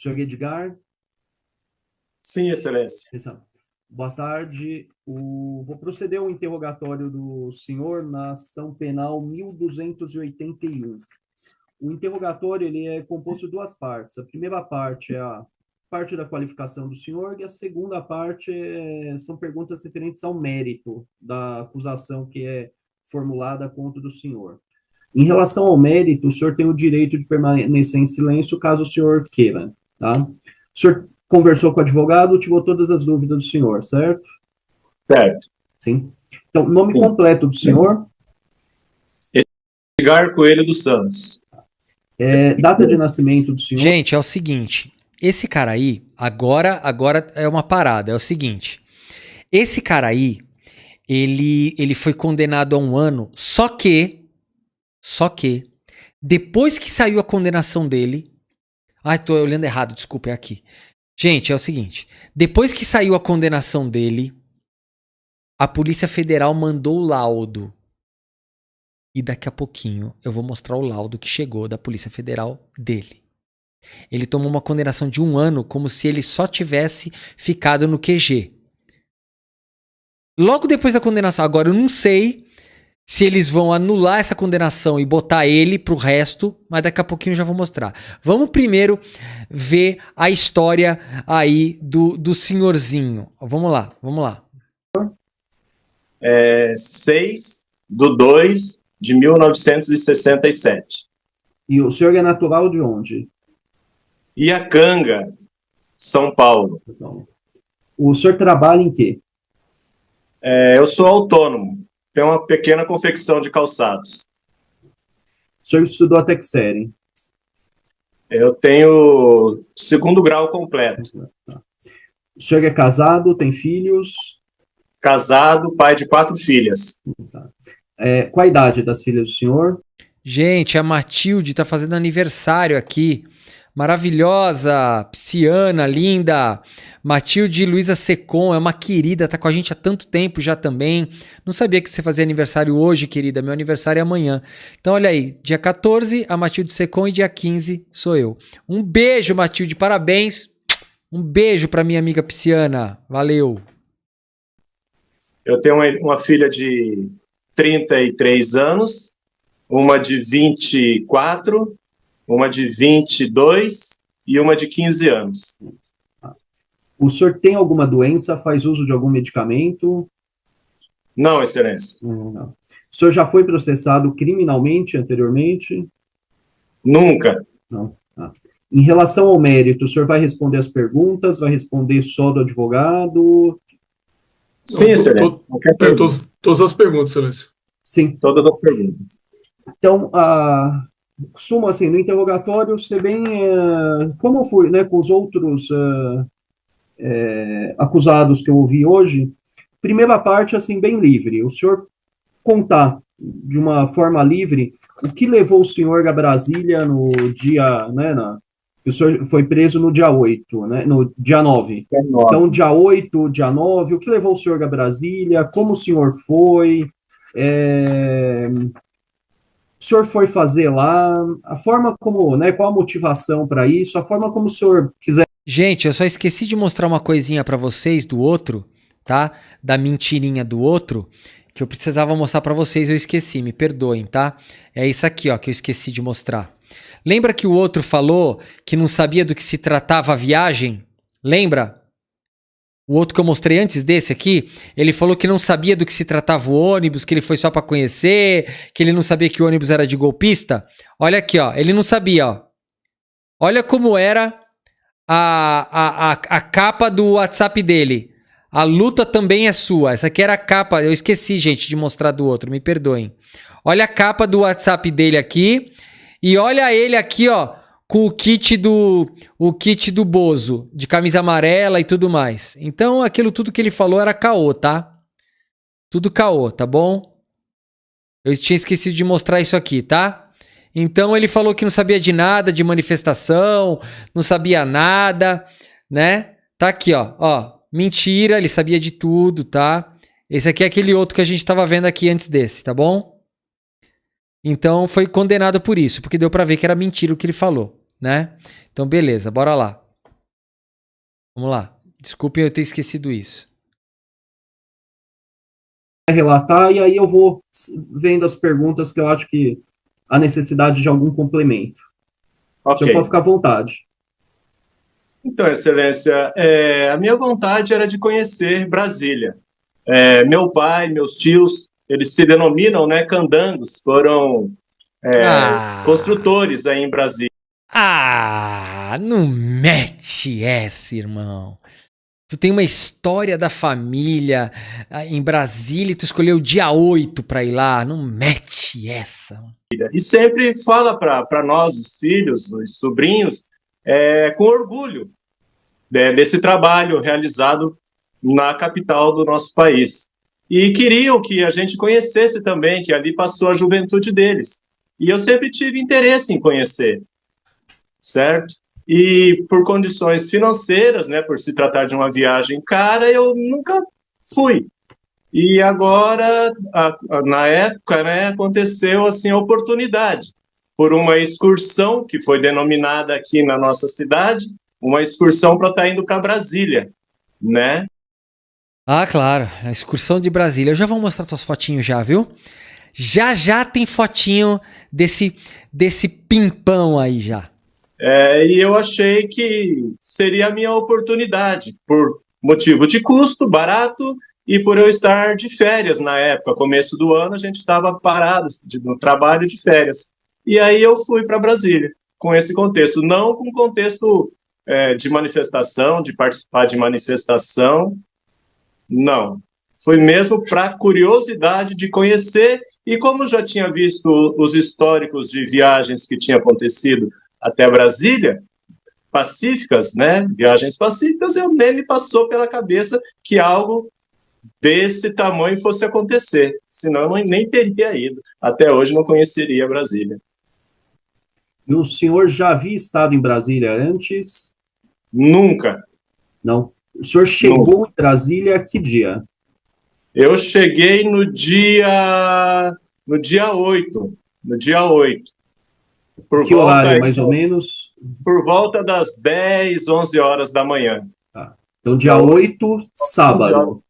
Senhor Edgar? Sim, excelência. Exato. Boa tarde. Vou proceder ao interrogatório do senhor na ação penal 1281. O interrogatório ele é composto de duas partes. A primeira parte é a parte da qualificação do senhor e a segunda parte são perguntas referentes ao mérito da acusação que é formulada contra o senhor. Em relação ao mérito, o senhor tem o direito de permanecer em silêncio caso o senhor queira, tá? O senhor conversou com o advogado, tirou todas as dúvidas do senhor, certo? Certo. Sim. Então, nome Sim. completo do senhor? Edgar Coelho dos Santos. Data de nascimento do senhor? Gente, é o seguinte, esse cara aí, agora é uma parada, é o seguinte, esse cara aí, ele foi condenado a 1 ano, só que, depois que saiu a condenação dele, ai, tô olhando errado, desculpa, é aqui. Gente, é o seguinte, depois que saiu a condenação dele, a Polícia Federal mandou o laudo. E daqui a pouquinho eu vou mostrar o laudo que chegou da Polícia Federal dele. Ele tomou uma condenação de 1 ano como se ele só tivesse ficado no QG. Logo depois da condenação, agora eu não sei se eles vão anular essa condenação e botar ele pro resto, mas daqui a pouquinho eu já vou mostrar. Vamos primeiro ver a história aí do senhorzinho. Vamos lá. 6/2/1967. E o senhor é natural de onde? Iacanga, São Paulo. Então, o senhor trabalha em quê? Eu sou autônomo. Tenho uma pequena confecção de calçados. O senhor estudou até que série? Eu tenho 2º grau completo. O senhor é casado, tem filhos? Casado, pai de 4 filhas. Qual a idade das filhas do senhor? Gente, a Matilde tá fazendo aniversário aqui. Maravilhosa, pisciana, linda. Matilde Luiza Secom é uma querida, tá com a gente há tanto tempo já também. Não sabia que você fazia aniversário hoje, querida. Meu aniversário é amanhã. Então, olha aí, dia 14, a Matilde Secom e dia 15 sou eu. Um beijo, Matilde, parabéns. Um beijo pra minha amiga pisciana. Valeu. Eu tenho uma filha de 33 anos, uma de 24, uma de 22 e uma de 15 anos. O senhor tem alguma doença, faz uso de algum medicamento? Não, excelência. Não. O senhor já foi processado criminalmente anteriormente? Nunca. Não. Em relação ao mérito, o senhor vai responder as perguntas, vai responder só do advogado? Sim, excelência. Todas as perguntas, excelência. Sim. Todas as perguntas. Então, costumo, assim, no interrogatório ser bem, como eu fui, né, com os outros acusados que eu ouvi hoje, primeira parte, assim, bem livre. O senhor contar de uma forma livre o que levou o senhor a Brasília no dia, né, o senhor foi preso no dia 8, né, no dia 9. Então, dia 8, dia 9, o que levou o senhor a Brasília, como o senhor foi, o senhor foi fazer lá, a forma como, né, qual a motivação para isso, a forma como o senhor quiser. Gente, eu só esqueci de mostrar uma coisinha pra vocês do outro, tá? Da mentirinha do outro, que eu precisava mostrar pra vocês, eu esqueci, me perdoem, tá? É isso aqui, ó, que eu esqueci de mostrar. Lembra que o outro falou que não sabia do que se tratava a viagem? Lembra? O outro que eu mostrei antes desse aqui, ele falou que não sabia do que se tratava o ônibus, que ele foi só pra conhecer, que ele não sabia que o ônibus era de golpista. Olha aqui, ó, ele não sabia, ó. Olha como era a capa do WhatsApp dele. A luta também é sua. Essa aqui era a capa, eu esqueci, gente, de mostrar do outro, me perdoem. Olha a capa do WhatsApp dele aqui e olha ele aqui, ó, com o kit do Bozo, de camisa amarela e tudo mais. Então, aquilo tudo que ele falou era caô, tá? Tudo caô, tá bom? Eu tinha esquecido de mostrar isso aqui, tá? Então, ele falou que não sabia de nada, de manifestação, não sabia nada, né? Tá aqui, ó. Mentira, ele sabia de tudo, tá? Esse aqui é aquele outro que a gente tava vendo aqui antes desse, tá bom? Então, foi condenado por isso, porque deu pra ver que era mentira o que ele falou, né? Então, beleza, bora lá. Vamos lá. Desculpe eu ter esquecido isso. Relatar, e aí eu vou vendo as perguntas que eu acho que há necessidade de algum complemento. O senhor Ok. pode ficar à vontade. Então, Excelência, a minha vontade era de conhecer Brasília. Meu pai, meus tios, eles se denominam, né, candangos, foram construtores aí em Brasília. Não mete essa, irmão. Tu tem uma história da família em Brasília e tu escolheu o dia 8 pra ir lá. Não mete essa. E sempre fala para nós, os filhos, os sobrinhos, com orgulho desse trabalho realizado na capital do nosso país. E queriam que a gente conhecesse também, que ali passou a juventude deles. E eu sempre tive interesse em conhecer, certo? E por condições financeiras, né, por se tratar de uma viagem cara, eu nunca fui. E agora, na época, né, aconteceu assim, a oportunidade, por uma excursão que foi denominada aqui na nossa cidade, uma excursão para estar indo para Brasília, né? Ah, claro, a excursão de Brasília. Eu já vou mostrar tuas fotinhos já, viu? Já tem fotinho desse pimpão aí já. E eu achei que seria a minha oportunidade, por motivo de custo, barato, e por eu estar de férias na época, começo do ano, a gente estava parado no trabalho de férias. E aí eu fui para Brasília, com esse contexto, não com contexto de manifestação, de participar de manifestação, não. Foi mesmo para curiosidade de conhecer, e como já tinha visto os históricos de viagens que tinham acontecido até Brasília, pacíficas, né, viagens pacíficas, nem me passou pela cabeça que algo desse tamanho fosse acontecer, senão eu nem teria ido. Até hoje não conheceria Brasília. E o senhor já havia estado em Brasília antes? Nunca. Não. O senhor chegou em Brasília que dia? Eu cheguei no dia 8. No dia 8. Que horário, mais ou menos? Por volta das 10, 11 horas da manhã. Tá. Então, dia 8, sábado.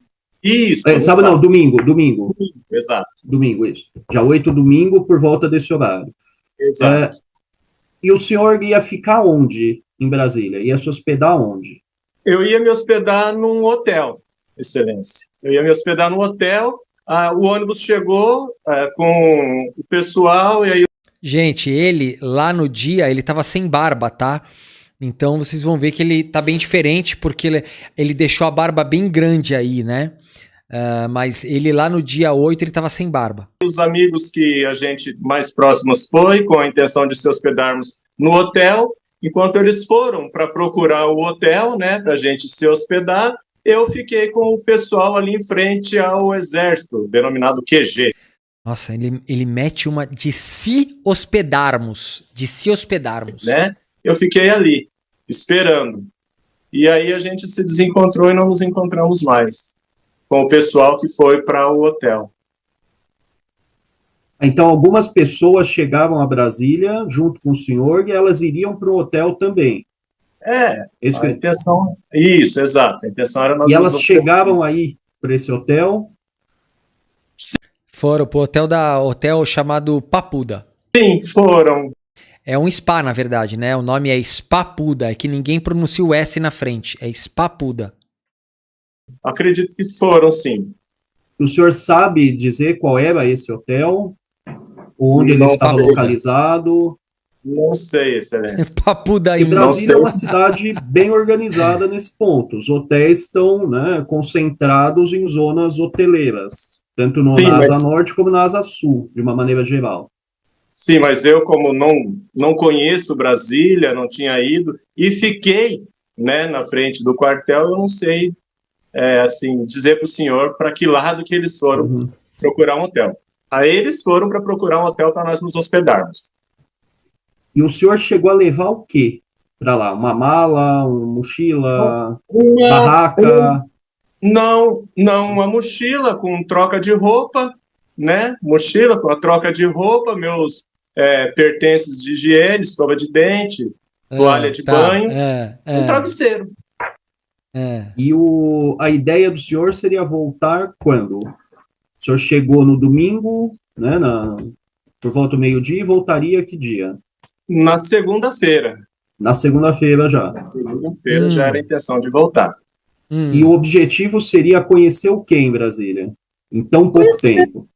Isso. Sábado não, domingo. Exato. Domingo, isso. Dia 8, domingo, por volta desse horário. Exato. E o senhor ia ficar onde em Brasília? Ia se hospedar onde? Eu ia me hospedar num hotel, Excelência. Eu ia me hospedar no hotel, o ônibus chegou com o pessoal, e aí... Gente, ele, lá no dia, ele tava sem barba, tá? Então vocês vão ver que ele tá bem diferente, porque ele deixou a barba bem grande aí, né? Mas ele lá no dia 8, ele tava sem barba. Os amigos que a gente mais próximos foi, com a intenção de se hospedarmos no hotel, enquanto eles foram para procurar o hotel, né, para a gente se hospedar, eu fiquei com o pessoal ali em frente ao exército, denominado QG. Nossa, ele mete uma de se hospedarmos. Né? Eu fiquei ali, esperando. E aí a gente se desencontrou e não nos encontramos mais com o pessoal que foi para o hotel. Então, algumas pessoas chegavam a Brasília junto com o senhor e elas iriam para o hotel também. Intenção... Isso, exato. A intenção era nós... E elas chegavam aí para esse hotel? Foram pro hotel chamado Papuda. Sim, foram. É um spa, na verdade, né? O nome é Spapuda, é que ninguém pronuncia o S na frente. É Spapuda. Acredito que foram, sim. O senhor sabe dizer qual era esse hotel? Onde ele estava localizado? Não sei, Excelência. Papuda e Brasília é uma cidade bem organizada nesse ponto. Os hotéis estão, né, concentrados em zonas hoteleiras, tanto na Asa Norte como na Asa Sul, de uma maneira geral. Sim, mas eu, como não conheço Brasília, não tinha ido, e fiquei, né, na frente do quartel, eu não sei assim, dizer para o senhor para que lado que eles foram procurar um hotel. Aí eles foram para procurar um hotel para nós nos hospedarmos. E o senhor chegou a levar o quê para lá? Uma mala, uma mochila, barraca? Não, uma mochila com troca de roupa, né? Mochila com a troca de roupa, meus pertences de higiene, escova de dente, toalha de banho, um travesseiro. É. E a ideia do senhor seria voltar quando? O senhor chegou no domingo, né, por volta do meio-dia, e voltaria que dia? Na segunda-feira. Na segunda-feira já. Na segunda-feira já era a Hum, intenção de voltar. E o hum. objetivo seria conhecer o quê em Brasília? Em tão pouco Conhecer, tempo.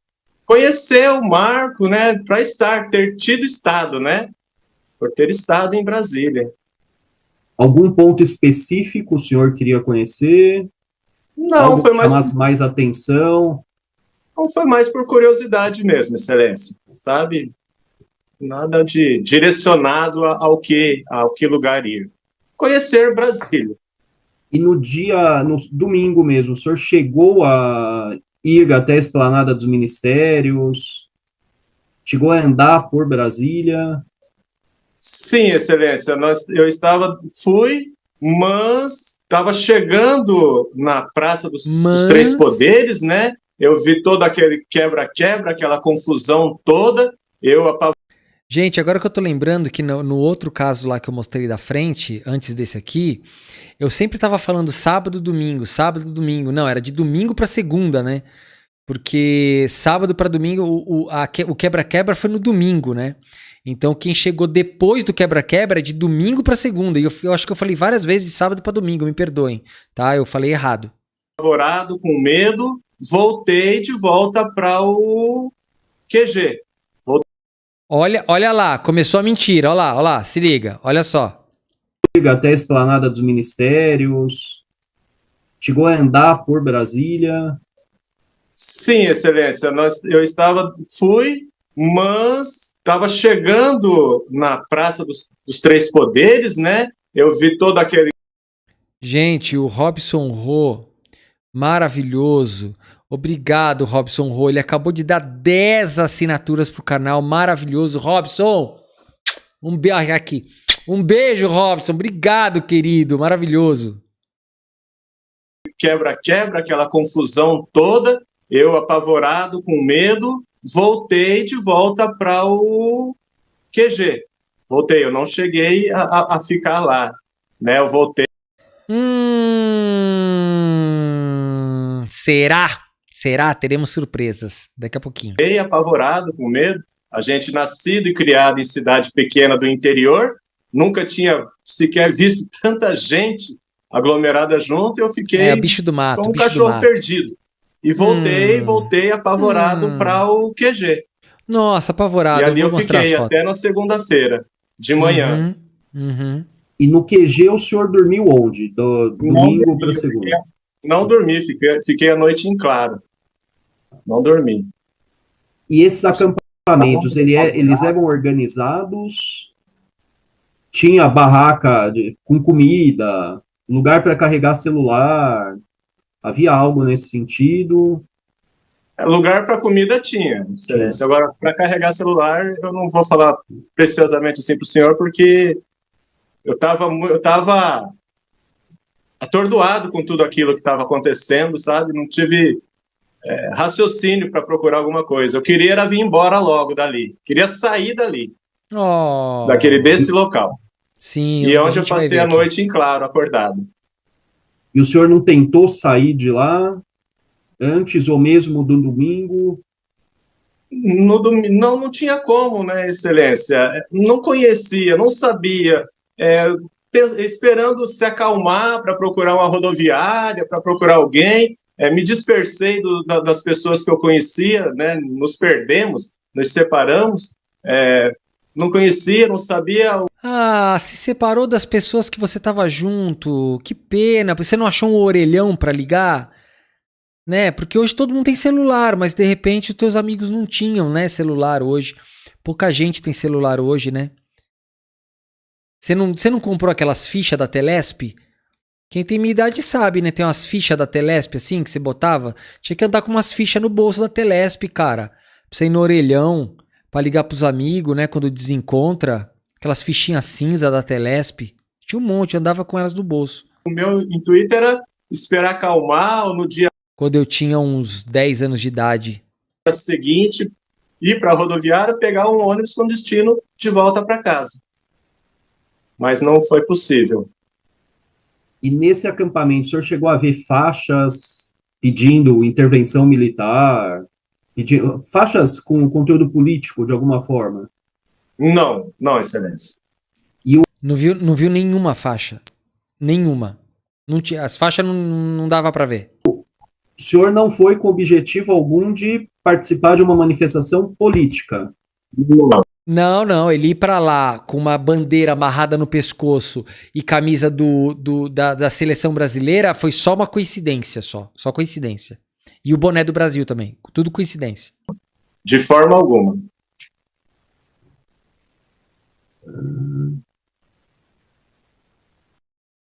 conhecer o Marco, né? Para ter tido estado, né? Por ter estado em Brasília. Algum ponto específico o senhor queria conhecer? Não, Algo que chamasse mais atenção? foi mais por curiosidade mesmo, Excelência. Sabe? Nada de direcionado ao que lugar ir. Conhecer Brasília. E no domingo mesmo, o senhor chegou a ir até a Esplanada dos Ministérios? Chegou a andar por Brasília? Sim, Excelência, fui, mas estava chegando na Praça dos Três Mas, Poderes, né? Eu vi todo aquele quebra-quebra, aquela confusão toda. Eu gente, agora que eu tô lembrando que no outro caso lá que eu mostrei da frente, antes desse aqui, eu sempre tava falando sábado, domingo, sábado, domingo. Não, era de domingo pra segunda, né? Porque sábado pra domingo, o quebra-quebra foi no domingo, né? Então quem chegou depois do quebra-quebra é de domingo pra segunda. E eu acho que eu falei várias vezes de sábado pra domingo, me perdoem, tá? Eu falei errado. apavorado, com medo, voltei de volta para o QG. Olha lá, começou a mentira, olha lá, se liga, olha só. Até a Esplanada dos Ministérios? Chegou a andar por Brasília? Sim, Excelência, fui, mas estava chegando na Praça dos Três Poderes, né? Eu vi todo aquele Gente, o Robson Rô, maravilhoso. Obrigado, Robson Rô. Ele acabou de dar 10 assinaturas pro canal. Maravilhoso, Robson. Um beijo aqui. Um beijo, Robson. Obrigado, querido. Maravilhoso. quebra-quebra, aquela confusão toda. Eu, apavorado, com medo, voltei de volta para o QG. Voltei, eu não cheguei a ficar lá, né? Eu voltei Será? Será? Teremos surpresas daqui a pouquinho. apavorado, com medo. A gente nascido e criado em cidade pequena do interior, nunca tinha sequer visto tanta gente aglomerada junto, eu É, o fiquei bicho do mato, como o um bicho do cachorro mato. perdido. E Hum, voltei apavorado hum. para o QG. Nossa, E apavorado. Eu ali vou eu mostrar as fiquei até fotos. na segunda-feira, de manhã. Uhum, uhum. E no QG o senhor dormiu onde? Do Não domingo para dormi, segunda? não dormi, fiquei a noite em claro. Não dormi. E esses acampamentos, eles eram organizados? Tinha barraca com comida, lugar para carregar celular? Havia algo nesse sentido? Lugar para comida tinha, Tinha. Excelência. Agora, para carregar celular, eu não vou falar preciosamente assim para o senhor, porque eu tava atordoado com tudo aquilo que estava acontecendo, sabe? Não tive raciocínio para procurar alguma coisa. Eu queria era vir embora logo dali. Queria sair dali, Oh, desse local. sim, E é a onde eu gente vai passei ver a aqui. noite em claro, acordado. E o senhor não tentou sair de lá antes ou mesmo do domingo? Não tinha como, né, Excelência? Não conhecia, não sabia. É, esperando se acalmar para procurar uma rodoviária, para procurar alguém. Me dispersei das pessoas que eu conhecia, né? Nos perdemos, nos separamos. Não conhecia, não sabia. Ah, se separou das pessoas que você tava junto. Que pena. Você não achou um orelhão pra ligar? Né? Porque hoje todo mundo tem celular, mas de repente os teus amigos não tinham, né, celular hoje. Pouca gente tem celular hoje, né? Você não comprou aquelas fichas da Telesp? Quem tem minha idade sabe, né? Tem umas fichas da Telesp assim que você botava. Tinha que andar com umas fichas no bolso da Telesp, cara. Pra você ir no orelhão, pra ligar pros amigos, né? Quando desencontra. Aquelas fichinhas cinza da Telesp. Tinha um monte, eu andava com elas no bolso. O meu intuito era esperar acalmar ou no dia Quando eu tinha uns 10 anos de idade. seguinte ir para a rodoviária, pegar um ônibus com destino de volta para casa. Mas não foi possível. E nesse acampamento, o senhor chegou a ver faixas pedindo intervenção militar, faixas com conteúdo político, de alguma forma? Não, não, Excelência. Não viu nenhuma faixa. Nenhuma. Não tinha, as faixas não dava para ver. O senhor não foi com objetivo algum de participar de uma manifestação política? Não. Não, ele ir pra lá com uma bandeira amarrada no pescoço e camisa da seleção brasileira foi só uma coincidência, só coincidência. E o boné do Brasil também, tudo coincidência. De forma alguma.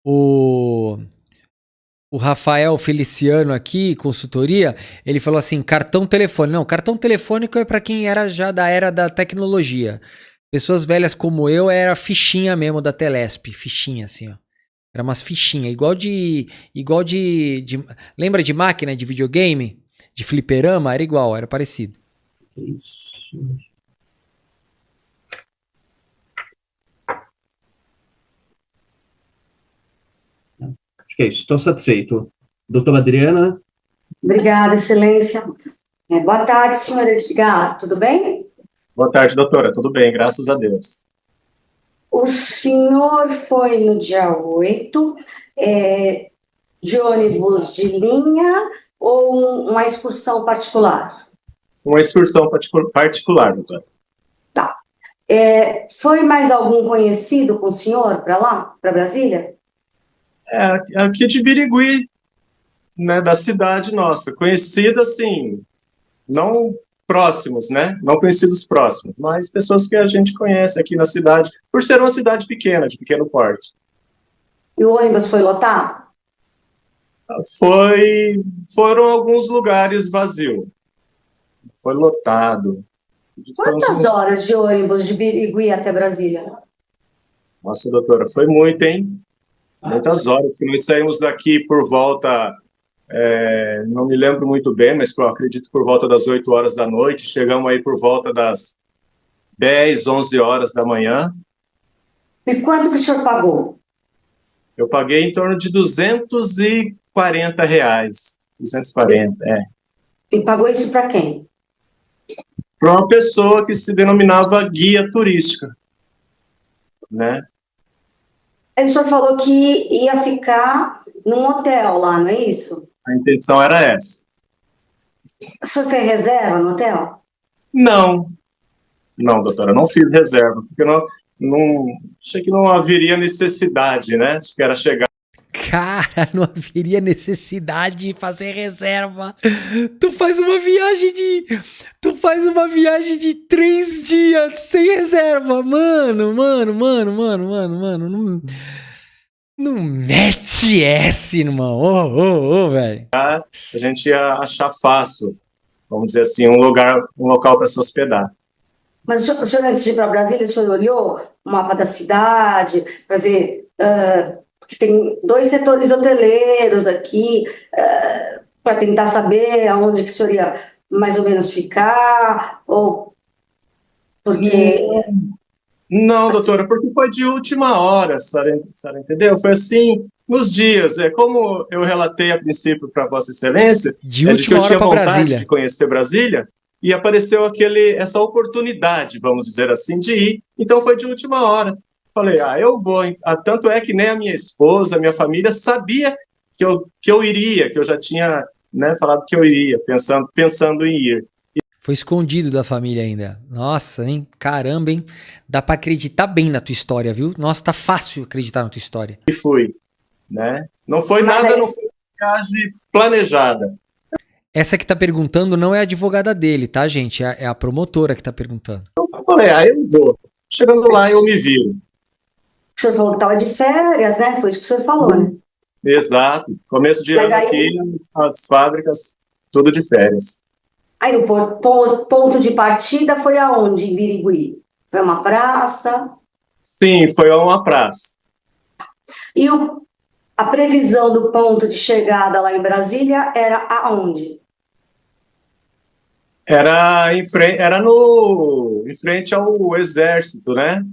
O Rafael Feliciano aqui, consultoria, ele falou assim, cartão telefônico. Não, cartão telefônico é para quem era já da era da tecnologia. Pessoas velhas como eu, era fichinha mesmo da Telesp, fichinha assim, ó. Era umas fichinhas, igual de lembra de máquina de videogame? De fliperama? Era igual, era parecido. Isso. Acho que é isso, estou satisfeito. Doutora Adriana? Obrigada, Excelência. Boa tarde, senhor Edgar, tudo bem? Boa tarde, doutora. Tudo bem, graças a Deus. O senhor foi no dia 8, de ônibus de linha ou uma excursão particular? Uma excursão particular, doutora. Tá. Foi mais algum conhecido com o senhor para lá, para Brasília? Aqui de Birigui, né, da cidade nossa. Conhecido, assim, não próximos, né? Não conhecidos próximos, mas pessoas que a gente conhece aqui na cidade, por ser uma cidade pequena, de pequeno porte. E o ônibus foi lotado? Foram alguns lugares vazios. Foi lotado. Quantas horas de ônibus de Birigui até Brasília? Nossa, doutora, foi muito, hein? Muitas horas, que nós saímos daqui por volta, não me lembro muito bem, mas eu acredito por volta das 8 horas da noite, chegamos aí por volta das 10, 11 horas da manhã. E quanto que o senhor pagou? Eu paguei em torno de R$240. 240, E pagou isso para quem? Para uma pessoa que se denominava guia turística, né? O senhor falou que ia ficar num hotel lá, não é isso? A intenção era essa. O senhor fez reserva no hotel? Não, doutora, não fiz reserva, porque achei que não haveria necessidade, né? Acho que era chegar. Cara, não haveria necessidade de fazer reserva. Tu faz uma viagem de 3 dias sem reserva. Mano. Não mete essa, irmão. Ô, velho. A gente ia achar fácil, vamos dizer assim, um local para se hospedar. Mas o senhor, antes de ir para Brasília, o senhor olhou o mapa da cidade para ver... porque tem 2 setores hoteleiros aqui, para tentar saber aonde que o senhor ia mais ou menos ficar, ou porque... Não, doutora, porque foi de última hora, a senhora entendeu? Foi assim, nos dias, como eu relatei a princípio para Vossa Excelência, de última que eu tinha hora para vontade Brasília. de conhecer Brasília, e apareceu essa oportunidade, vamos dizer assim, de ir, então foi de última hora. Falei, eu vou. Tanto é que nem a minha esposa, a minha família sabia que eu iria, que eu já tinha, né, falado que eu iria, pensando em ir. Foi escondido da família ainda. Nossa, hein? Caramba, hein? Dá pra acreditar bem na tua história, viu? Nossa, tá fácil acreditar na tua história. E fui, né? Não foi nada no viagem planejada. Essa que tá perguntando não é a advogada dele, tá, gente? É a promotora que tá perguntando. Então eu falei, eu vou. Chegando lá, eu me viro. O senhor falou que estava de férias, né? Foi isso que o senhor falou, né? Exato. Começo de ano aqui, as fábricas, tudo de férias. Aí o ponto de partida foi aonde, em Birigui? Foi uma praça? Sim, foi a uma praça. E a previsão do ponto de chegada lá em Brasília era aonde? Era em frente ao exército, né?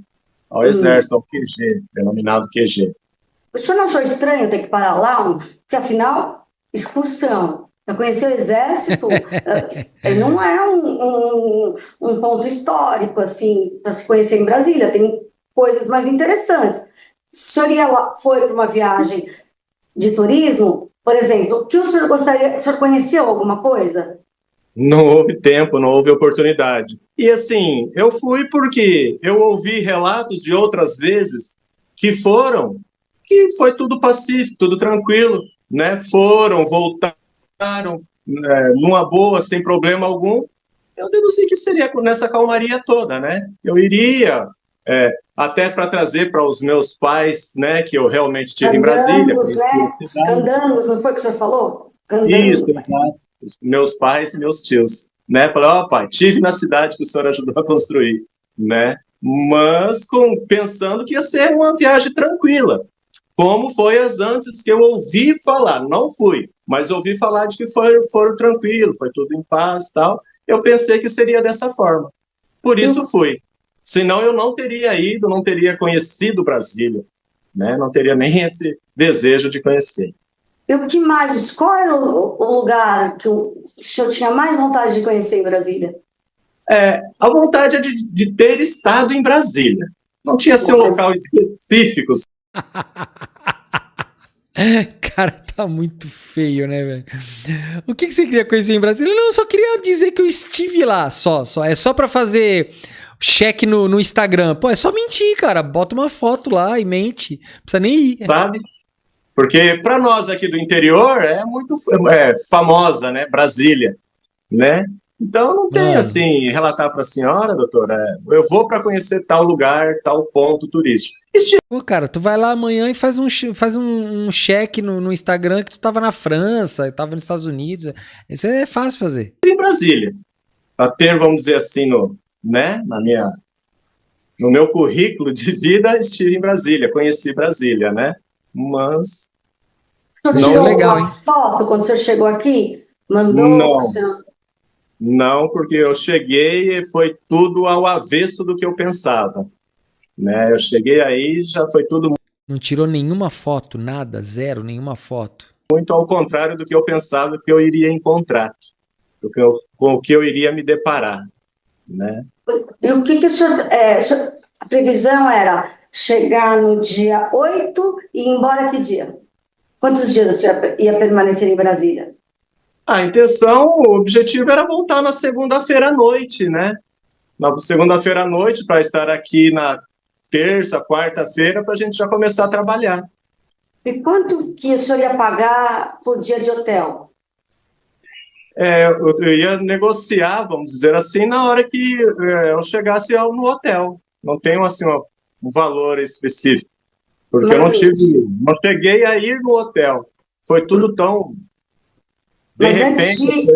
Ao exército, ao QG, denominado QG. O senhor não achou estranho ter que parar lá? Porque, afinal, excursão. Eu conheci o Exército, não é um ponto histórico, assim, para se conhecer em Brasília. Tem coisas mais interessantes. O senhor foi para uma viagem de turismo, por exemplo, o que o senhor gostaria? O senhor conheceu alguma coisa? Não houve tempo, não houve oportunidade. E assim, eu fui porque eu ouvi relatos de outras vezes que foram, que foi tudo pacífico, tudo tranquilo, né? Foram, voltaram, numa boa, sem problema algum. Eu deduzi que seria nessa calmaria toda, né? Eu iria, até para trazer para os meus pais, né, que eu realmente tive em Brasília. Candangos, né? Os candangos, não foi o que o senhor falou? Isso, Candangos. exato. Meus pais e meus tios, né? Falei, ó, pai, tive na cidade que o senhor ajudou a construir, né? Mas pensando que ia ser uma viagem tranquila, como foi as antes que eu ouvi falar, não fui, mas ouvi falar de que foram tranquilo, foi tudo em paz e tal. Eu pensei que seria dessa forma. Por isso fui. Senão eu não teria ido, não teria conhecido Brasília, né? Não teria nem esse desejo de conhecer. E o que mais? Qual era o lugar que o senhor tinha mais vontade de conhecer em Brasília? A vontade é de ter estado em Brasília. Não tinha assim um local específico. Cara, tá muito feio, né, velho? O que você queria conhecer em Brasília? Não, eu só queria dizer que eu estive lá, só. É só pra fazer cheque no Instagram. Pô, é só mentir, cara. Bota uma foto lá e mente. Não precisa nem ir. Sabe? Porque para nós aqui do interior é muito famosa, né? Brasília, né? Então não tem assim, relatar para a senhora, doutora, eu vou para conhecer tal lugar, tal ponto turístico. Pô, cara, tu vai lá amanhã e faz um cheque no Instagram que tu tava na França, tava nos Estados Unidos. Isso é fácil fazer. Em Brasília, para ter, vamos dizer assim, né, no meu currículo de vida, estive em Brasília, conheci Brasília, né? Mas O senhor tirou uma foto quando o senhor chegou aqui? Mandou? Não, porque eu cheguei e foi tudo ao avesso do que eu pensava, né? Eu cheguei aí, já foi tudo Não tirou nenhuma foto, nada, zero, nenhuma foto. muito ao contrário do que eu pensava que eu iria encontrar, com o que eu iria me deparar, né? E o que o senhor, a previsão era chegar no dia 8 e ir embora que dia? Quantos dias o senhor ia permanecer em Brasília? A intenção, o objetivo era voltar na segunda-feira à noite, né? Na segunda-feira à noite, para estar aqui na terça, quarta-feira, para a gente já começar a trabalhar. E quanto que o senhor ia pagar por dia de hotel? Eu ia negociar, vamos dizer assim, na hora que eu chegasse no hotel. Não tenho assim um valor específico, porque eu não cheguei a ir no hotel. Foi tudo tão de repente.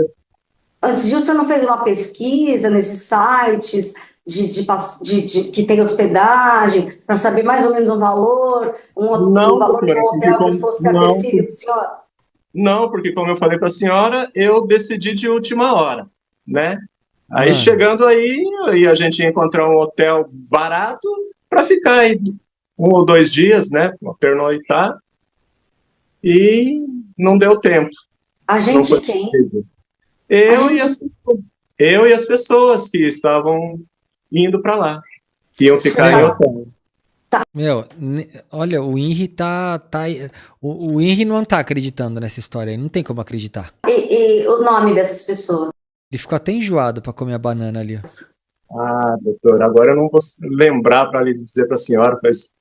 Antes disso, você não fez uma pesquisa nesses sites que tem hospedagem, para saber mais ou menos um valor, um valor de um hotel que fosse acessível para o senhor? Não, porque como eu falei para a senhora, eu decidi de última hora, né? Aí chegando aí a gente ia encontrar um hotel barato para ficar aí 1 ou 2 dias, né? Pernoitar, e não deu tempo. A gente quem? Eu e as pessoas que estavam indo para lá, que iam ficar em hotel. Meu, olha, o Henry o Henry não tá acreditando nessa história aí, não tem como acreditar. E o nome dessas pessoas? Ele ficou até enjoado pra comer a banana ali, ó. Ah, doutor, agora eu não vou lembrar para lhe dizer para a senhora, faz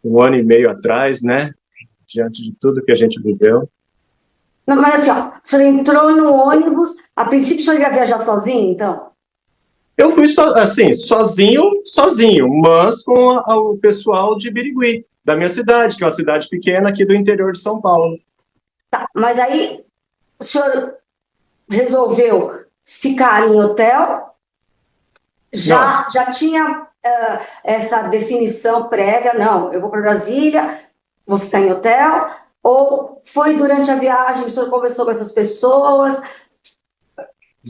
1 ano e meio atrás, né? Diante de tudo que a gente viveu. Não, mas assim, ó, o senhor entrou no ônibus, a princípio o senhor ia viajar sozinho, então? Eu fui sozinho, mas com o pessoal de Birigui, da minha cidade, que é uma cidade pequena aqui do interior de São Paulo. Tá, mas aí o senhor resolveu ficar em hotel? Já tinha essa definição prévia? Não, eu vou para Brasília, vou ficar em hotel? Ou foi durante a viagem que o senhor conversou com essas pessoas?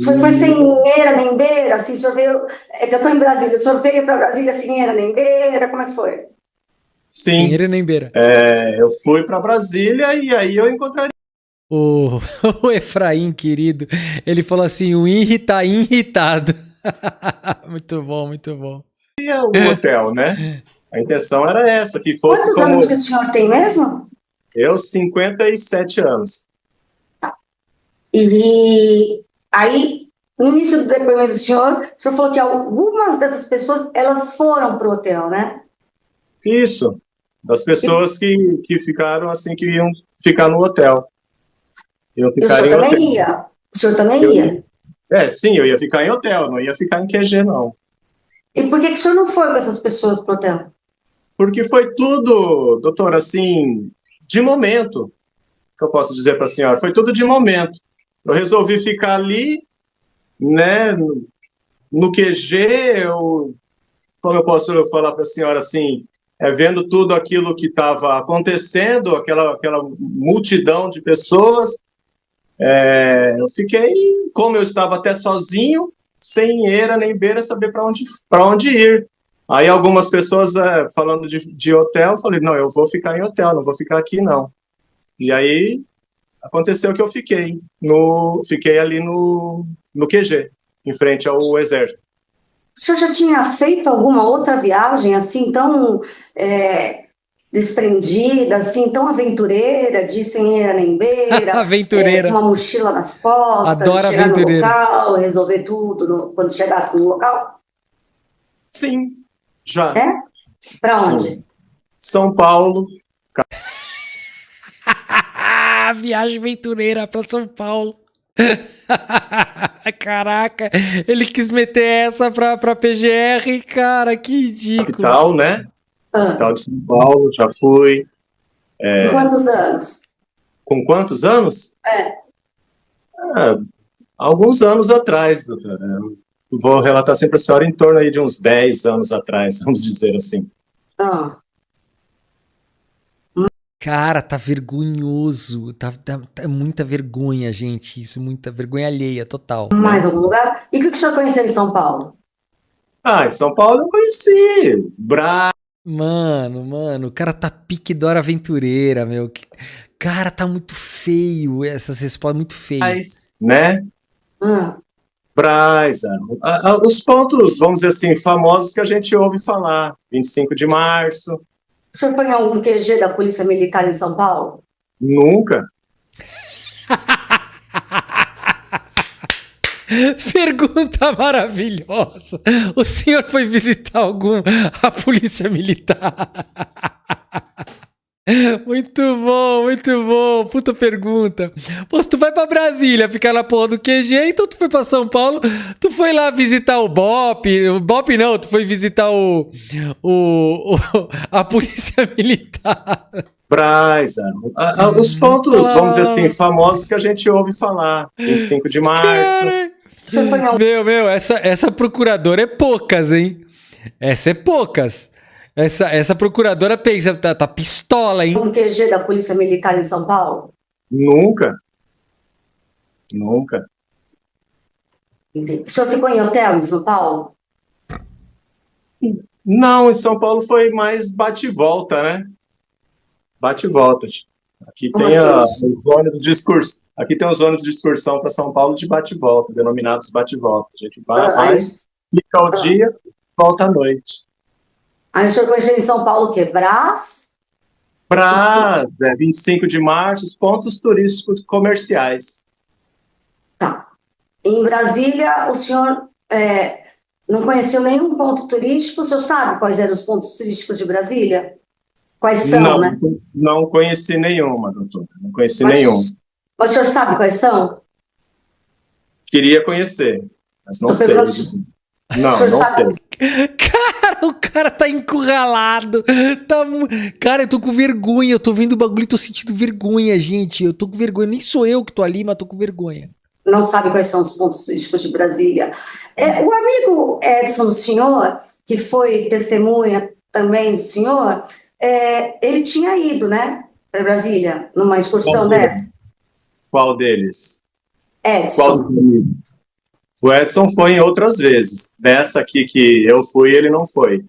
Foi sem eira nem beira? Assim, o senhor veio. É que eu estou em Brasília, o senhor veio para Brasília sem eira nem beira? Como é que foi? Sim, Sem Erenimbeira. eu fui para Brasília e aí eu encontraria O, o Efraim, querido, ele falou assim: o Henri tá irritado. Muito bom, muito bom. o hotel, né? A intenção era essa, que fosse Quantos como anos que o senhor tem mesmo? eu, 57 anos. E aí, no início do depoimento do senhor falou que algumas dessas pessoas, elas foram para o hotel, né? Isso, das pessoas que ficaram assim, que iam ficar no hotel. Iam E o ficar senhor em hotel. também ia? O senhor também Eu- ia? Sim, eu ia ficar em hotel, não ia ficar em QG, não. E por que que o senhor não foi com essas pessoas para o hotel? Porque foi tudo, doutor, assim, de momento, que eu posso dizer para a senhora, foi tudo de momento. Eu resolvi ficar ali, né, no QG, como eu posso falar para a senhora assim, vendo tudo aquilo que estava acontecendo, aquela multidão de pessoas, eu fiquei, como eu estava até sozinho, sem eira nem beira, saber para onde ir. Aí algumas pessoas falando de hotel, eu falei, não, eu vou ficar em hotel, não vou ficar aqui não. E aí aconteceu que eu fiquei ali no QG, em frente ao Exército. O senhor já tinha feito alguma outra viagem assim tão desprendida, assim tão aventureira, de sem eira nem beira, com Aventureira. uma mochila nas costas, Adoro chegar no aventureira. local, resolver tudo quando chegasse no local? Sim, já. É? Para onde? Sim. São Paulo. Viagem aventureira pra São Paulo. Caraca, ele quis meter essa pra PGR, cara, que ridículo. Capital, né? Ah, Capital de São Paulo, já fui. com quantos anos? Com quantos anos? Alguns anos atrás, doutora. Eu vou relatar sempre a senhora em torno aí de uns 10 anos atrás, vamos dizer assim. Ah, Cara, tá vergonhoso. Tá muita vergonha, gente. Isso, muita vergonha alheia, total. mais algum lugar? E o que o senhor conheceu em São Paulo? Em São Paulo eu conheci Mano, o cara tá pique Dora Aventureira, meu. Cara, tá muito feio. Essas respostas, muito feio. Brás, né? Ah, Brás, os pontos, vamos dizer assim, famosos que a gente ouve falar. 25 de março, o senhor foi em algum QG da Polícia Militar em São Paulo? nunca. Pergunta maravilhosa. O senhor foi visitar a polícia militar? Muito bom. Puta pergunta. Pô, se tu vai pra Brasília ficar na porra do QG, então tu foi pra São Paulo, tu foi lá visitar o BOP. O BOP não, tu foi visitar a polícia militar. Brás, os pontos, vamos dizer assim, famosos que a gente ouve falar. 25 de março. Cara, essa procuradora é poucas, hein? Essa é poucas. Essa procuradora pensa, tá pistola, hein? Um QG da Polícia Militar em São Paulo? Nunca. Entendi. O senhor ficou em hotel em São Paulo? Não, em São Paulo foi mais bate e volta, né? Bate e volta. Aqui Como tem assim? os ônibus de excursão. Aqui tem os ônibus de excursão para São Paulo de bate e volta, denominados bate e volta. A gente vai, fica o dia, volta à noite. Aí o senhor conheceu em São Paulo o quê? Brás? 25 de março, os pontos turísticos comerciais. Tá. Em Brasília, o senhor não conheceu nenhum ponto turístico? O senhor sabe quais eram os pontos turísticos de Brasília? Quais são, Não, né? não conheci nenhuma, doutora. Não conheci nenhum. Mas o senhor sabe quais são? Queria conhecer, mas não Tô sei. perguntando- Não O senhor sabe- sei. Cara, o cara tá encurralado. Cara, eu tô com vergonha. Eu tô vendo o bagulho e tô sentindo vergonha, gente. Eu tô com vergonha. Nem sou eu que tô ali, mas tô com vergonha. Não sabe quais são os pontos turísticos de Brasília. O amigo Edson do senhor, que foi testemunha também do senhor, ele tinha ido, né, para Brasília, numa excursão dessa. Qual deles? Edson. O Edson foi em outras vezes. Dessa aqui que eu fui, ele não foi.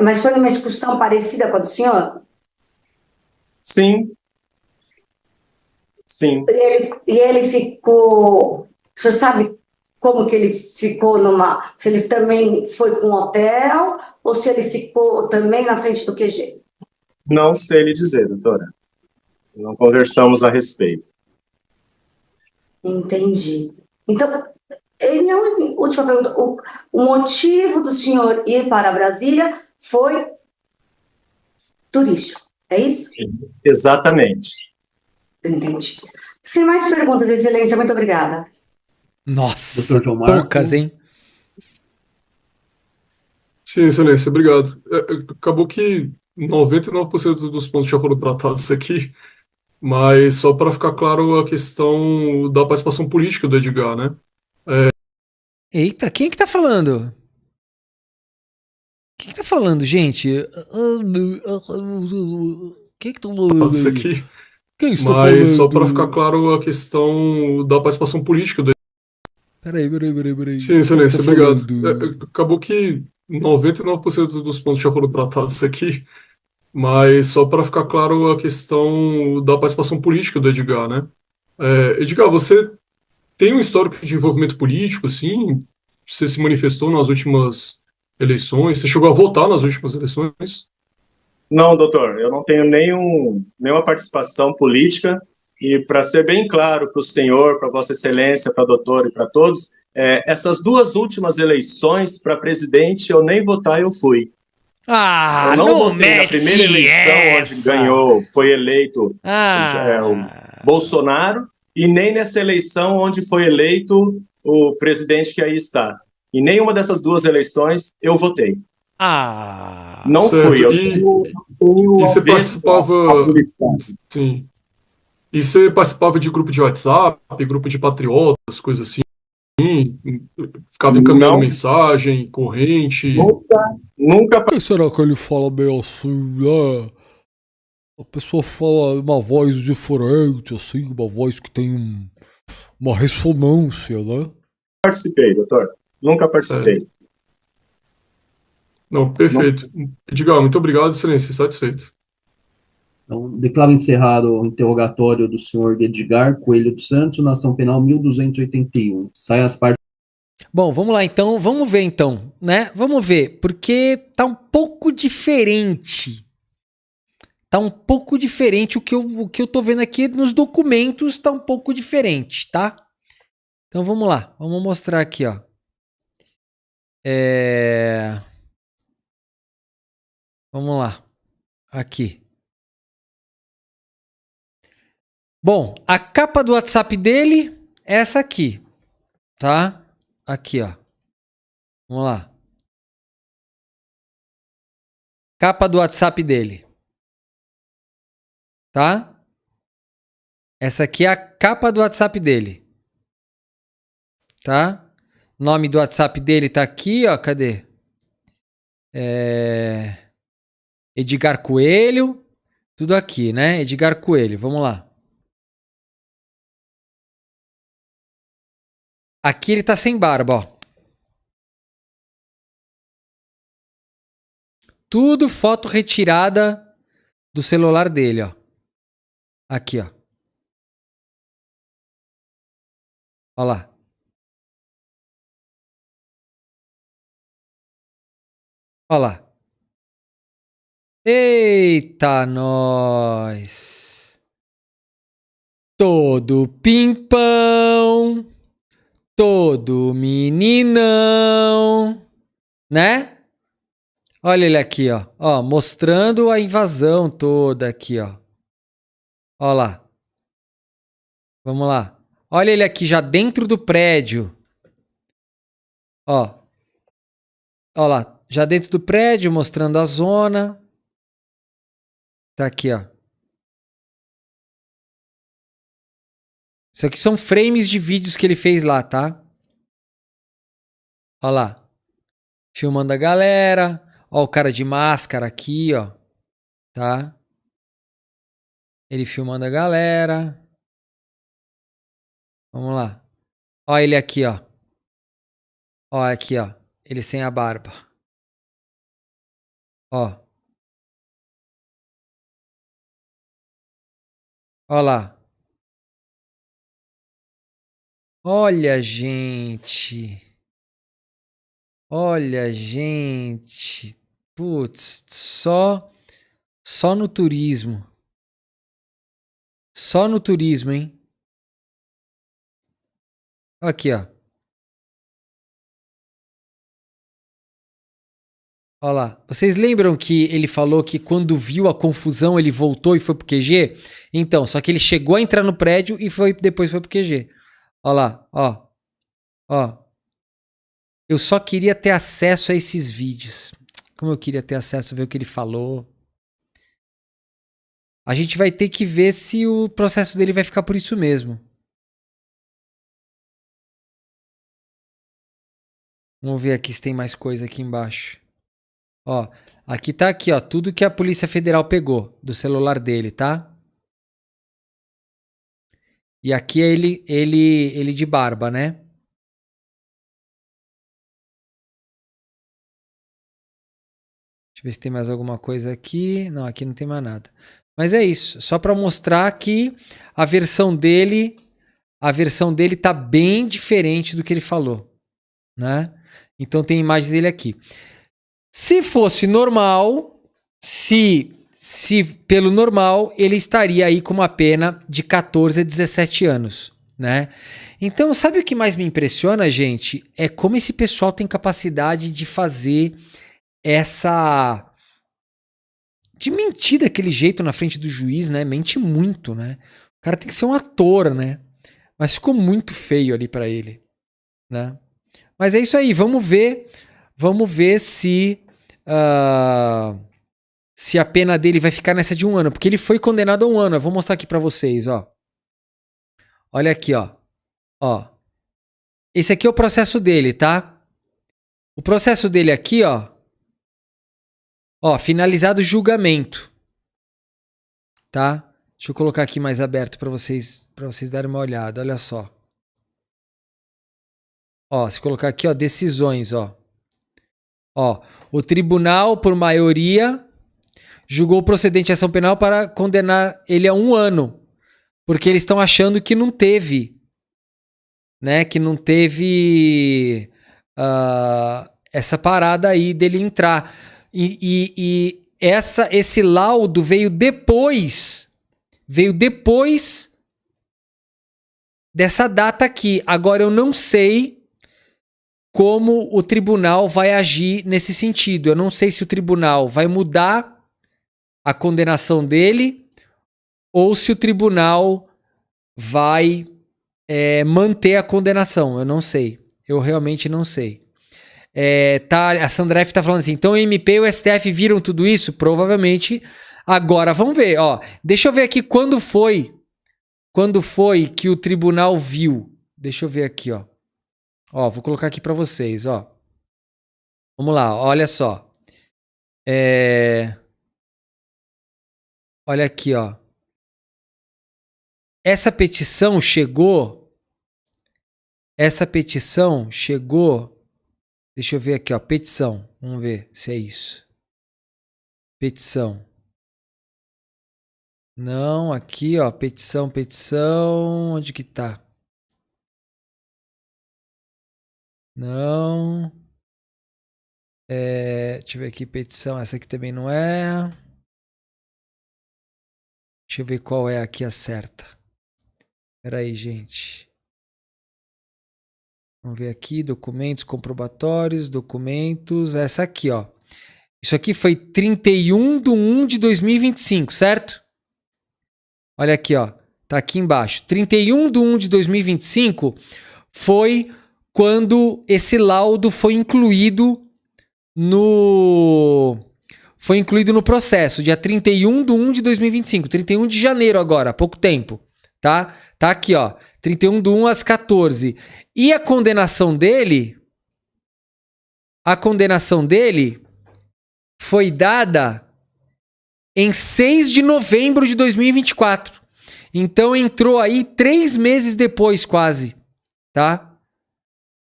Mas foi numa excursão parecida com a do senhor? Sim, sim. E ele ficou. O senhor sabe como que ele ficou numa. Se ele também foi com hotel ou se ele ficou também na frente do QG? Não sei lhe dizer, doutora. Não conversamos a respeito. Entendi. Então, minha última pergunta: o motivo do senhor ir para Brasília foi turístico, é isso? Exatamente. Entendi. Sem mais perguntas, Excelência, muito obrigada. Nossa, Dr. João Marco. poucas, hein? Sim, excelência, obrigado. Acabou que 99% dos pontos já foram tratados aqui, mas só para ficar claro a questão da participação política do Edgar, né? Eita, quem é que tá falando? Quem é que tá falando, gente? Quem é que tá falando Isso aí? aqui, Quem está mas só falando? para ficar claro a questão da participação política do Peraí. Sim, Quem é que tá excelência, obrigado. falando? Acabou que 99% dos pontos já foram tratados aqui, mas só para ficar claro a questão da participação política do Edgar, né? Edgar, você tem um histórico de envolvimento político, assim? Você se manifestou nas últimas eleições? Você chegou a votar nas últimas eleições? Não, doutor, eu não tenho nenhuma participação política e, para ser bem claro para o senhor, para Vossa Excelência, para a doutora e para todos, essas duas últimas eleições para presidente eu nem votar eu fui. Ah, Eu não não votei na primeira mete eleição onde essa! ganhou, foi eleito o Ah, Bolsonaro e nem nessa eleição onde foi eleito o presidente que aí está. Em nenhuma dessas duas eleições eu votei. Não fui, Certo. eu tenho E você avesso participava, à publicidade. sim. E você participava de grupo de WhatsApp, grupo de patriotas, coisas assim? Ficava encaminhando Não, mensagem, corrente? nunca por que será que ele fala meio assim, né? A pessoa fala uma voz diferente, assim, uma voz que tem uma ressonância, né? participei, doutor. Nunca Certo. participei. Não, Não- perfeito. Edgar, muito obrigado, excelência, satisfeito. Então, declaro encerrado o interrogatório do senhor Edgar Coelho dos Santos, na ação penal 1281. Sai as partes. Bom, vamos lá então, vamos ver então, né? Vamos ver, porque tá um pouco diferente. Tá um pouco diferente o que eu tô vendo aqui nos documentos, tá um pouco diferente, tá? Então vamos lá, vamos mostrar aqui, ó. Vamos lá, aqui. Bom, a capa do WhatsApp dele é essa aqui, tá? Aqui, ó. Vamos lá. Capa do WhatsApp dele, tá? Essa aqui é a capa do WhatsApp dele, tá? Nome do WhatsApp dele tá aqui, ó. Cadê? Edgar Coelho. Tudo aqui, né? Edgar Coelho. Vamos lá. Aqui ele tá sem barba, ó. Tudo foto retirada do celular dele, ó. Aqui, ó. Ó lá. Ó lá. Eita, nós. Todo pimpão. Todo meninão. Né? Olha ele aqui, ó. Ó, mostrando a invasão toda aqui, ó. Ó lá. Vamos lá. Olha ele aqui já dentro do prédio. Ó. Ó lá. Já dentro do prédio, mostrando a zona. Tá aqui, ó. Isso aqui são frames de vídeos que ele fez lá, tá? Ó lá. Filmando a galera. Ó o cara de máscara aqui, ó. Tá? Ele filmando a galera. Vamos lá. Ó ele aqui, ó. Ó aqui, ó. Ele sem a barba. Ó. Ó lá. Olha, gente. Olha, gente. Putz, só no turismo. Só no turismo, hein? Aqui, ó. Olha lá. Vocês lembram que ele falou que quando viu a confusão ele voltou e foi pro QG? Então, só que ele chegou a entrar no prédio e depois foi pro QG. Olha lá, ó. Ó. Eu só queria ter acesso a esses vídeos. Como eu queria ter acesso a ver o que ele falou. A gente vai ter que ver se o processo dele vai ficar por isso mesmo. Vamos ver aqui se tem mais coisa aqui embaixo. Ó, aqui tá aqui, ó, tudo que a Polícia Federal pegou do celular dele, tá? E aqui é ele de barba, né? Deixa eu ver se tem mais alguma coisa aqui. Não, aqui não tem mais nada. Mas é isso, só para mostrar que a versão dele tá bem diferente do que ele falou, né? Então tem imagens dele aqui. Se fosse normal, se pelo normal, ele estaria aí com uma pena de 14 a 17 anos, né? Então, sabe o que mais me impressiona, gente? É como esse pessoal tem capacidade de fazer de mentir daquele jeito na frente do juiz, né? Mente muito, né? O cara tem que ser um ator, né? Mas ficou muito feio ali pra ele, né? Mas é isso aí, vamos ver se a pena dele vai ficar nessa de 1 ano, porque ele foi condenado a 1 ano. Eu vou mostrar aqui pra vocês, ó. Olha aqui, ó. Ó. Esse aqui é o processo dele, tá? O processo dele aqui, ó. Ó, finalizado o julgamento. Tá? Deixa eu colocar aqui mais aberto pra vocês darem uma olhada, olha só. Ó, se colocar aqui, ó, decisões, ó. Ó, o tribunal, por maioria, julgou procedente a ação penal para condenar ele a 1 ano. Porque eles estão achando que não teve, né? Que não teve essa parada aí dele entrar. E esse laudo veio depois dessa data aqui. Agora eu não sei como o tribunal vai agir nesse sentido. Eu não sei se o tribunal vai mudar a condenação dele ou se o tribunal vai manter a condenação. Eu não sei. Eu realmente não sei. A Sandra F tá falando assim, então o MP e o STF viram tudo isso? Provavelmente. Agora, vamos ver, ó. Deixa eu ver aqui quando foi que o tribunal viu. Deixa eu ver aqui, ó. Ó, vou colocar aqui pra vocês, ó. Vamos lá, olha só. Olha aqui, ó. Essa petição chegou. Deixa eu ver aqui, ó. Petição. Vamos ver se é isso. Petição. Não, aqui, ó. Petição. Onde que tá? Não. Deixa eu ver aqui. Petição. Essa aqui também não é. Deixa eu ver qual é aqui a certa. Pera aí, gente. Vamos ver aqui, documentos comprobatórios, documentos, essa aqui, ó. Isso aqui foi 31/1/2025, certo? Olha aqui, ó. Tá aqui embaixo. 31/1/2025 foi quando esse laudo foi incluído no processo. Dia 31/1/2025. 31 de janeiro agora, há pouco tempo. Tá? Tá aqui, ó. 31/1 às 14. E a condenação dele foi dada em 6 de novembro de 2024. Então entrou aí 3 meses depois, quase, tá?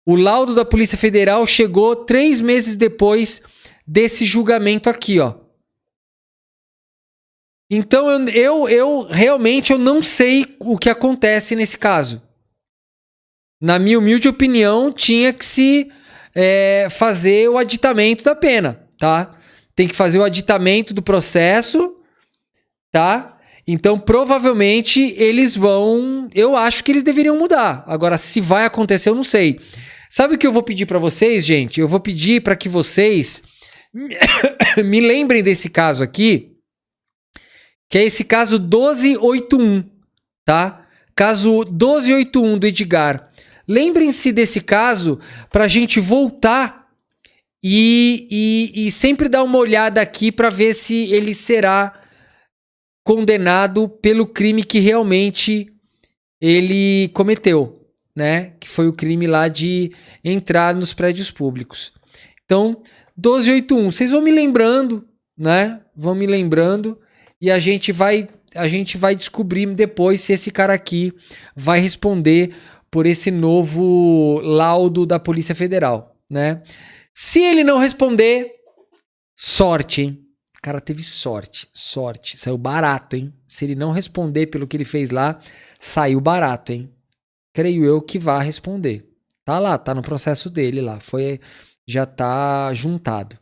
O laudo da Polícia Federal chegou 3 meses depois desse julgamento aqui, ó. Então eu realmente eu não sei o que acontece nesse caso. Na minha humilde opinião, tinha que se fazer o aditamento da pena, tá? Tem que fazer o aditamento do processo, tá? Então, provavelmente, eles vão... Eu acho que eles deveriam mudar. Agora, se vai acontecer, eu não sei. Sabe o que eu vou pedir pra vocês, gente? Eu vou pedir pra que vocês me lembrem desse caso aqui, que é esse caso 1281, tá? Caso 1281 do Edgar. Lembrem-se desse caso pra gente voltar e sempre dar uma olhada aqui pra ver se ele será condenado pelo crime que realmente ele cometeu, né? Que foi o crime lá de entrar nos prédios públicos. Então, 1281, vocês vão me lembrando, né? Vão me lembrando e a gente vai descobrir depois se esse cara aqui vai responder por esse novo laudo da Polícia Federal, né? Se ele não responder, sorte, hein? O cara teve sorte. Saiu barato, hein? Se ele não responder pelo que ele fez lá, saiu barato, hein? Creio eu que vai responder. Tá lá, tá no processo dele lá. Já tá juntado.